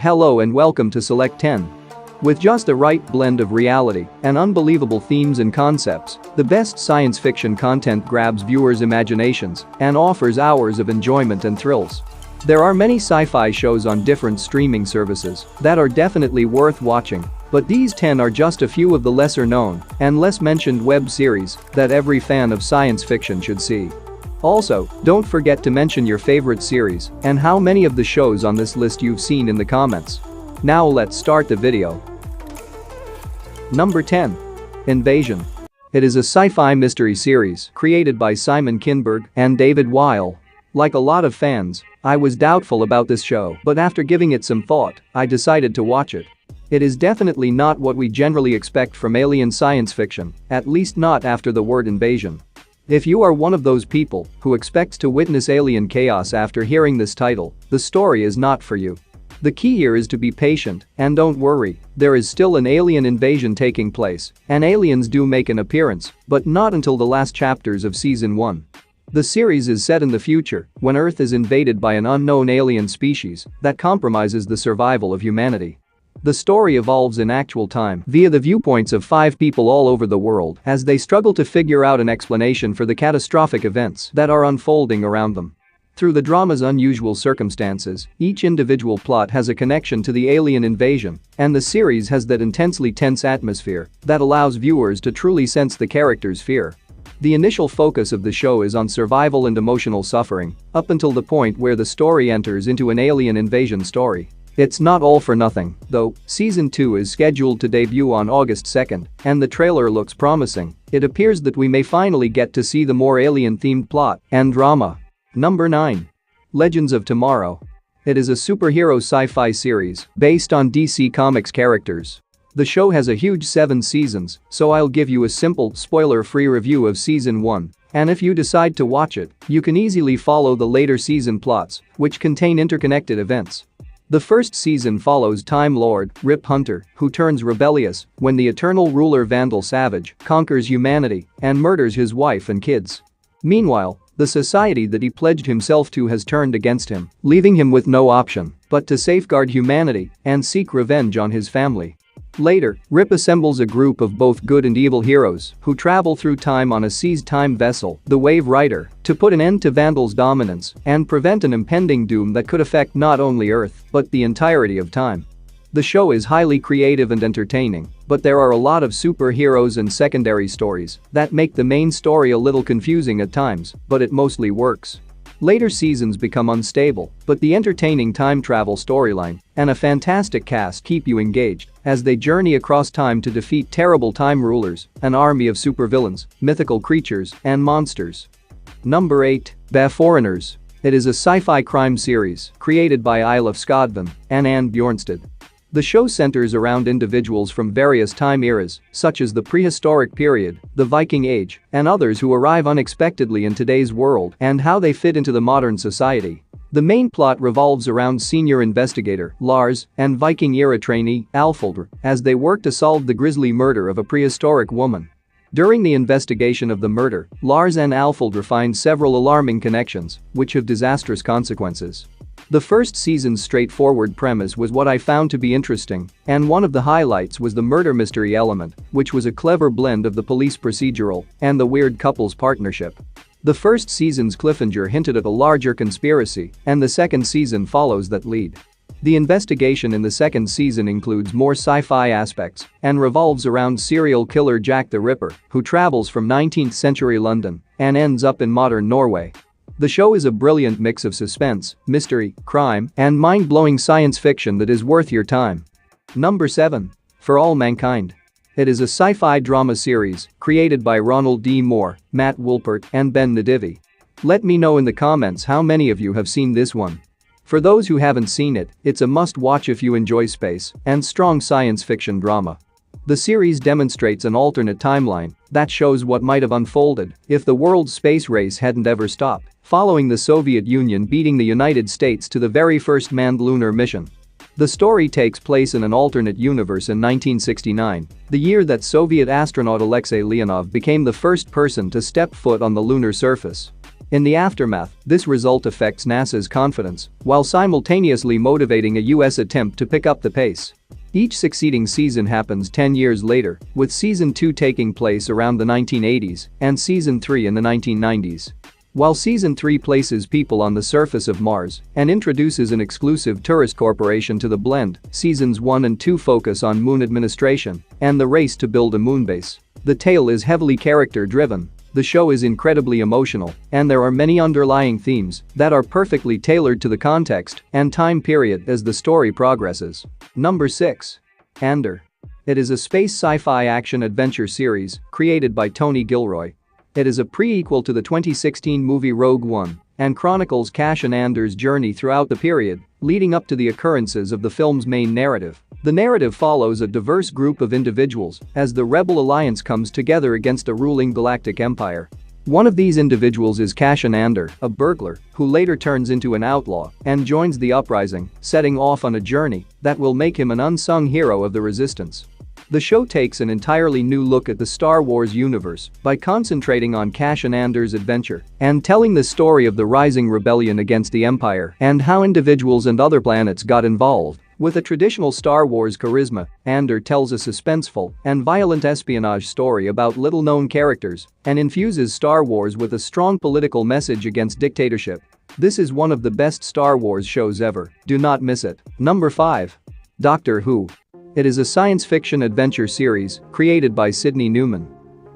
Hello and welcome to Select 10. With just the right blend of reality and unbelievable themes and concepts, the best science fiction content grabs viewers' imaginations and offers hours of enjoyment and thrills. There are many sci-fi shows on different streaming services that are definitely worth watching, but these 10 are just a few of the lesser known and less mentioned web series that every fan of science fiction should see. Also, don't forget to mention your favorite series and how many of the shows on this list you've seen in the comments. Now let's start the video. Number 10. Invasion. It is a sci-fi mystery series created by Simon Kinberg and David Weil. Like a lot of fans, I was doubtful about this show, but after giving it some thought, I decided to watch it. It is definitely not what we generally expect from alien science fiction, at least not after the word invasion. If you are one of those people who expects to witness alien chaos after hearing this title, the story is not for you. The key here is to be patient, and don't worry, there is still an alien invasion taking place, and aliens do make an appearance, but not until the last chapters of Season 1. The series is set in the future, when Earth is invaded by an unknown alien species that compromises the survival of humanity. The story evolves in actual time via the viewpoints of 5 people all over the world as they struggle to figure out an explanation for the catastrophic events that are unfolding around them. Through the drama's unusual circumstances, each individual plot has a connection to the alien invasion, and the series has that intensely tense atmosphere that allows viewers to truly sense the characters' fear. The initial focus of the show is on survival and emotional suffering, up until the point where the story enters into an alien invasion story. It's not all for nothing, though. Season 2 is scheduled to debut on August 2nd, and the trailer looks promising. It appears that we may finally get to see the more alien-themed plot and drama. Number 9. Legends of Tomorrow. It is a superhero sci-fi series based on DC Comics characters. The show has a huge 7 seasons, so I'll give you a simple, spoiler-free review of Season 1. And if you decide to watch it, you can easily follow the later season plots, which contain interconnected events. The first season follows Time Lord Rip Hunter, who turns rebellious when the eternal ruler Vandal Savage conquers humanity and murders his wife and kids. Meanwhile, the society that he pledged himself to has turned against him, leaving him with no option but to safeguard humanity and seek revenge on his family. Later, Rip assembles a group of both good and evil heroes who travel through time on a seized time vessel, the Wave Rider, to put an end to Vandal's dominance and prevent an impending doom that could affect not only Earth but the entirety of time. The show is highly creative and entertaining, but there are a lot of superheroes and secondary stories that make the main story a little confusing at times, but it mostly works. Later seasons become unstable, but the entertaining time travel storyline and a fantastic cast keep you engaged as they journey across time to defeat terrible time rulers, an army of supervillains, mythical creatures, and monsters. Number 8. The Foreigners. It is a sci-fi crime series created by Eilif Skodven and Anne Bjornstad. The show centers around individuals from various time eras, such as the prehistoric period, the Viking Age, and others who arrive unexpectedly in today's world and how they fit into the modern society. The main plot revolves around senior investigator Lars and Viking-era trainee Alfildr as they work to solve the grisly murder of a prehistoric woman. During the investigation of the murder, Lars and Alfildr find several alarming connections, which have disastrous consequences. The first season's straightforward premise was what I found to be interesting, and one of the highlights was the murder mystery element, which was a clever blend of the police procedural and the weird couple's partnership. The first season's cliffhanger hinted at a larger conspiracy, and the second season follows that lead. The investigation in the second season includes more sci-fi aspects and revolves around serial killer Jack the Ripper, who travels from 19th century London and ends up in modern Norway. The show is a brilliant mix of suspense, mystery, crime, and mind-blowing science fiction that is worth your time. Number 7. For All Mankind. It is a sci-fi drama series created by Ronald D. Moore, Matt Woolpert, and Ben Nadivi. Let me know in the comments how many of you have seen this one. For those who haven't seen it, it's a must-watch if you enjoy space and strong science fiction drama. The series demonstrates an alternate timeline that shows what might have unfolded if the world's space race hadn't ever stopped, following the Soviet Union beating the United States to the very first manned lunar mission. The story takes place in an alternate universe in 1969, the year that Soviet astronaut Alexei Leonov became the first person to step foot on the lunar surface. In the aftermath, this result affects NASA's confidence, while simultaneously motivating a US attempt to pick up the pace. Each succeeding season happens 10 years later, with Season 2 taking place around the 1980s and Season 3 in the 1990s. While Season 3 places people on the surface of Mars and introduces an exclusive tourist corporation to the blend, Seasons 1 and 2 focus on moon administration and the race to build a moonbase. The tale is heavily character-driven. The show is incredibly emotional, and there are many underlying themes that are perfectly tailored to the context and time period as the story progresses. Number 6. Andor. It is a space sci-fi action-adventure series created by Tony Gilroy. It is a prequel to the 2016 movie Rogue One and chronicles Cassian Andor's journey throughout the period leading up to the occurrences of the film's main narrative. The narrative follows a diverse group of individuals as the Rebel Alliance comes together against a ruling galactic empire. One of these individuals is Cassian Andor, a burglar who later turns into an outlaw and joins the uprising, setting off on a journey that will make him an unsung hero of the Resistance. The show takes an entirely new look at the Star Wars universe by concentrating on Cassian Andor's adventure and telling the story of the rising rebellion against the Empire and how individuals and other planets got involved. With a traditional Star Wars charisma, Andor tells a suspenseful and violent espionage story about little-known characters and infuses Star Wars with a strong political message against dictatorship. This is one of the best Star Wars shows ever. Do not miss it. Number 5. Doctor Who. It is a science fiction adventure series created by Sidney Newman.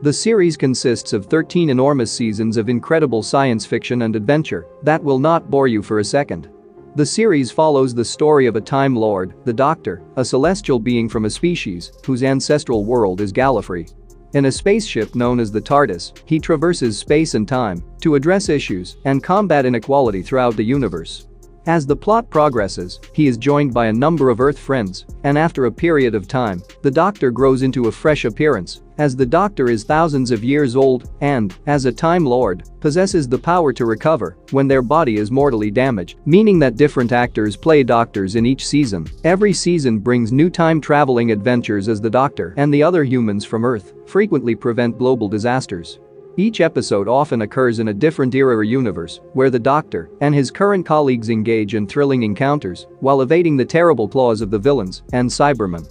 The series consists of 13 enormous seasons of incredible science fiction and adventure that will not bore you for a second. The series follows the story of a Time Lord, the Doctor, a celestial being from a species whose ancestral world is Gallifrey. In a spaceship known as the TARDIS, he traverses space and time to address issues and combat inequality throughout the universe. As the plot progresses, he is joined by a number of Earth friends, and after a period of time, the Doctor grows into a fresh appearance, as the Doctor is thousands of years old and, as a Time Lord, possesses the power to recover when their body is mortally damaged, meaning that different actors play Doctors in each season. Every season brings new time-traveling adventures as the Doctor and the other humans from Earth frequently prevent global disasters. Each episode often occurs in a different era or universe, where the Doctor and his current colleagues engage in thrilling encounters while evading the terrible claws of the villains and Cybermen.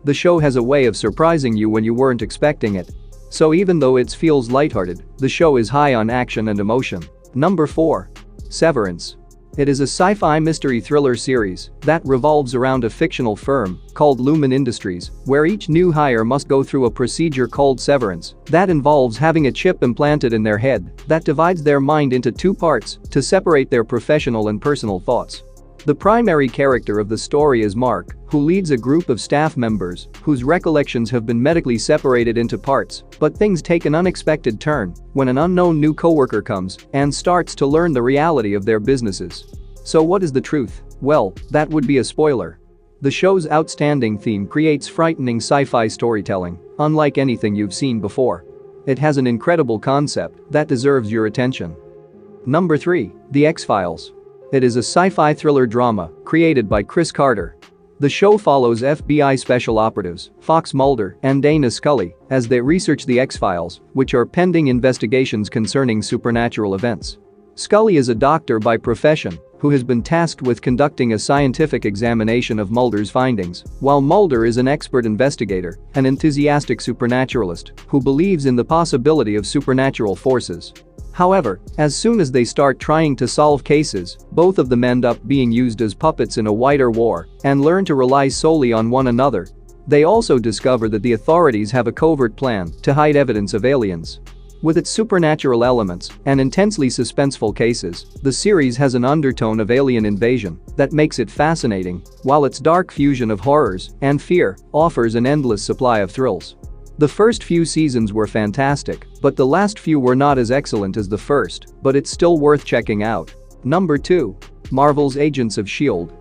The show has a way of surprising you when you weren't expecting it. So even though it feels lighthearted, the show is high on action and emotion. Number 4. Severance. It is a sci-fi mystery thriller series that revolves around a fictional firm called Lumen Industries, where each new hire must go through a procedure called severance that involves having a chip implanted in their head that divides their mind into two parts to separate their professional and personal thoughts. The primary character of the story is Mark, who leads a group of staff members whose recollections have been medically separated into parts, but things take an unexpected turn when an unknown new coworker comes and starts to learn the reality of their businesses. So what is the truth? Well, that would be a spoiler. The show's outstanding theme creates frightening sci-fi storytelling, unlike anything you've seen before. It has an incredible concept that deserves your attention. Number 3. The X-Files. It is a sci-fi thriller drama created by Chris Carter. The show follows FBI special operatives Fox Mulder and Dana Scully as they research the X-Files, which are pending investigations concerning supernatural events. Scully is a doctor by profession who has been tasked with conducting a scientific examination of Mulder's findings, while Mulder is an expert investigator, an enthusiastic supernaturalist who believes in the possibility of supernatural forces. However, as soon as they start trying to solve cases, both of them end up being used as puppets in a wider war and learn to rely solely on one another. They also discover that the authorities have a covert plan to hide evidence of aliens. With its supernatural elements and intensely suspenseful cases, the series has an undertone of alien invasion that makes it fascinating, while its dark fusion of horrors and fear offers an endless supply of thrills. The first few seasons were fantastic, but the last few were not as excellent as the first, but it's still worth checking out. Number 2. Marvel's Agents of S.H.I.E.L.D.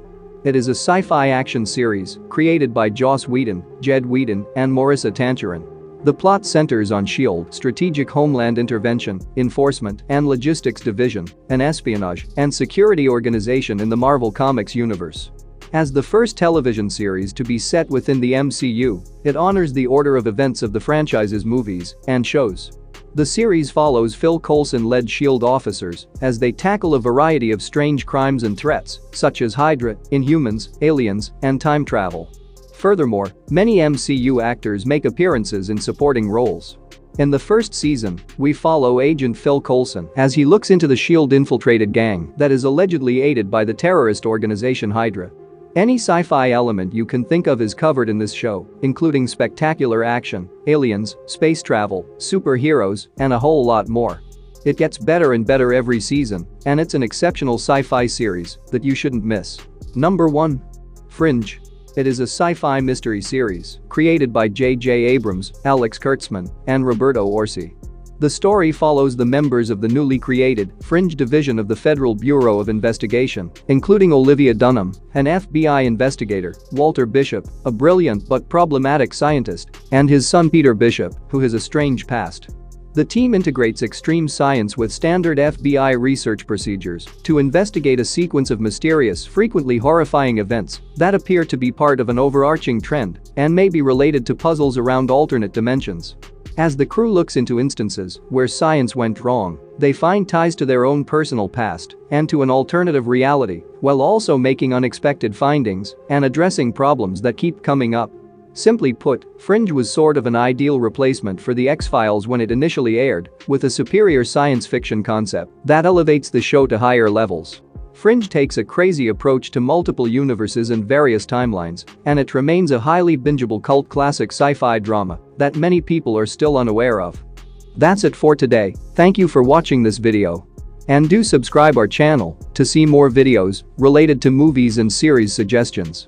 It is a sci-fi action series created by Joss Whedon, Jed Whedon, and Marissa Tancharoen. The plot centers on S.H.I.E.L.D., Strategic Homeland Intervention, Enforcement, and Logistics Division, an espionage and security organization in the Marvel Comics universe. As the first television series to be set within the MCU, it honors the order of events of the franchise's movies and shows. The series follows Phil Coulson-led SHIELD officers as they tackle a variety of strange crimes and threats, such as Hydra, Inhumans, aliens, and time travel. Furthermore, many MCU actors make appearances in supporting roles. In the first season, we follow Agent Phil Coulson as he looks into the SHIELD-infiltrated gang that is allegedly aided by the terrorist organization Hydra. Any sci-fi element you can think of is covered in this show, including spectacular action, aliens, space travel, superheroes, and a whole lot more. It gets better and better every season, and it's an exceptional sci-fi series that you shouldn't miss. Number 1. Fringe. It is a sci-fi mystery series created by J.J. Abrams, Alex Kurtzman, and Roberto Orci. The story follows the members of the newly created Fringe division of the Federal Bureau of Investigation, including Olivia Dunham, an FBI investigator, Walter Bishop, a brilliant but problematic scientist, and his son Peter Bishop, who has a strange past. The team integrates extreme science with standard FBI research procedures to investigate a sequence of mysterious, frequently horrifying events that appear to be part of an overarching trend and may be related to puzzles around alternate dimensions. As the crew looks into instances where science went wrong, they find ties to their own personal past and to an alternative reality, while also making unexpected findings and addressing problems that keep coming up. Simply put, Fringe was sort of an ideal replacement for The X-Files when it initially aired, with a superior science fiction concept that elevates the show to higher levels. Fringe takes a crazy approach to multiple universes and various timelines, and it remains a highly bingeable cult classic sci-fi drama that many people are still unaware of. That's it for today. Thank you for watching this video. And do subscribe our channel to see more videos related to movies and series suggestions.